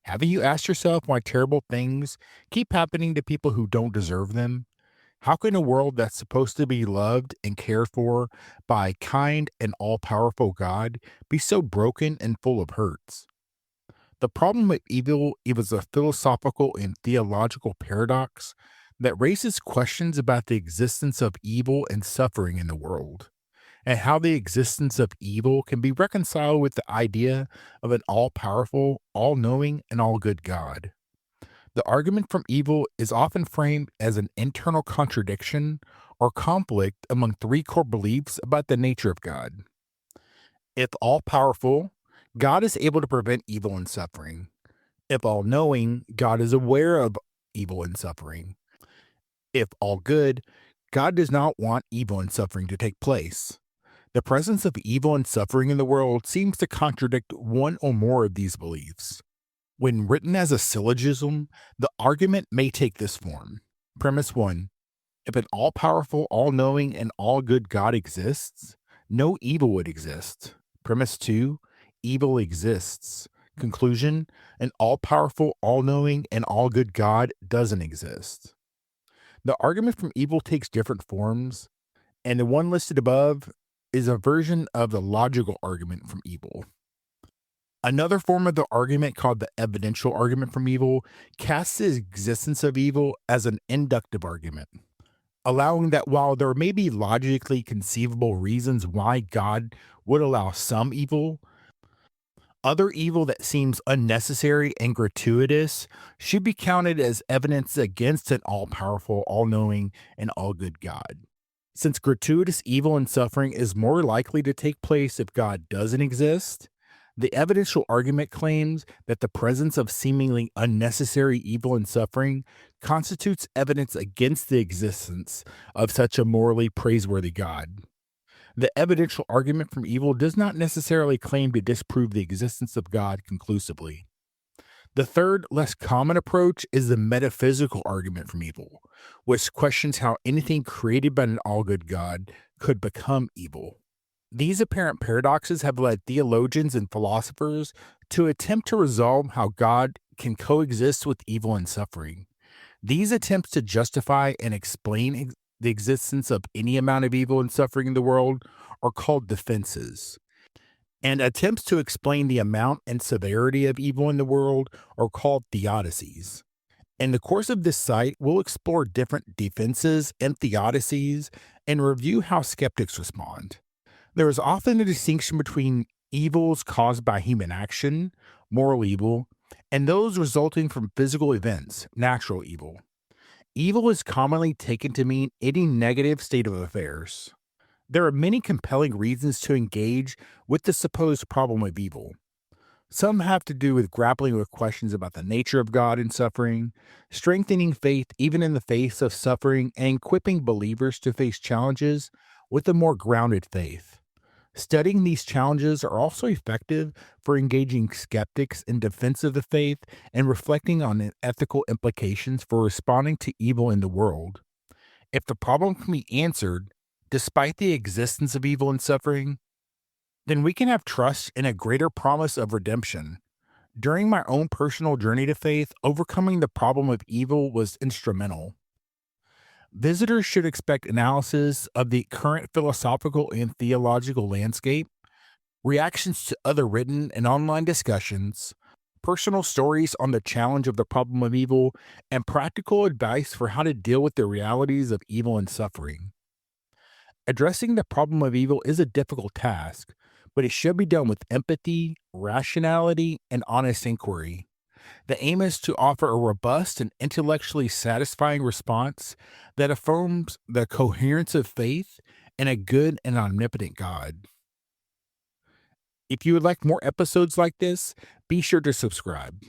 Haven't you asked yourself why terrible things keep happening to people who don't deserve them? How can a world that's supposed to be loved and cared for by a kind and all powerful God be so broken and full of hurts? The problem with evil is a philosophical and theological paradox that raises questions about the existence of evil and suffering in the world, and how the existence of evil can be reconciled with the idea of an all powerful, all knowing, and all good God. The argument from evil is often framed as an internal contradiction or conflict among three core beliefs about the nature of God. If all powerful, God is able to prevent evil and suffering. If all knowing, God is aware of evil and suffering. If all good, God does not want evil and suffering to take place. The presence of evil and suffering in the world seems to contradict one or more of these beliefs. When written as a syllogism, the argument may take this form. Premise 1: if an all powerful, all knowing, and all good God exists, no evil would exist. Premise 2: evil exists. Conclusion: an all powerful, all knowing, and all good God doesn't exist. The argument from evil takes different forms, and the one listed above is a version of the logical argument from evil. Another form of the argument, called the evidential argument from evil, casts the existence of evil as an inductive argument, allowing that while there may be logically conceivable reasons why God would allow some evil, other evil that seems unnecessary and gratuitous should be counted as evidence against an all powerful, all knowing, and all good God. Since gratuitous evil and suffering is more likely to take place if God doesn't exist, the evidential argument claims that the presence of seemingly unnecessary evil and suffering constitutes evidence against the existence of such a morally praiseworthy God. The evidential argument from evil does not necessarily claim to disprove the existence of God conclusively. The third, less common approach is the metaphysical argument from evil, which questions how anything created by an all good God could become evil. These apparent paradoxes have led theologians and philosophers to attempt to resolve how God can coexist with evil and suffering. These attempts to justify and explain the existence of any amount of evil and suffering in the world are called defenses, and attempts to explain the amount and severity of evil in the world are called theodicies. In the course of this site, we'll explore different defenses and theodicies and review how skeptics respond. There is often a distinction between evils caused by human action, moral evil, and those resulting from physical events, natural evil. Evil is commonly taken to mean any negative state of affairs. There are many compelling reasons to engage with the supposed problem of evil. Some have to do with grappling with questions about the nature of God and suffering, strengthening faith even in the face of suffering, and equipping believers to face challenges with a more grounded faith. Studying these challenges are also effective for engaging skeptics in defense of the faith and reflecting on the ethical implications for responding to evil in the world. If the problem can be answered, despite the existence of evil and suffering, then we can have trust in a greater promise of redemption. During my own personal journey to faith, overcoming the problem of evil was instrumental. Visitors should expect analysis of the current philosophical and theological landscape, reactions to other written and online discussions, personal stories on the challenge of the problem of evil, and practical advice for how to deal with the realities of evil and suffering. Addressing the problem of evil is a difficult task, but it should be done with empathy, rationality, and honest inquiry. The aim is to offer a robust and intellectually satisfying response that affirms the coherence of faith in a good and omnipotent God. If you would like more episodes like this, be sure to subscribe.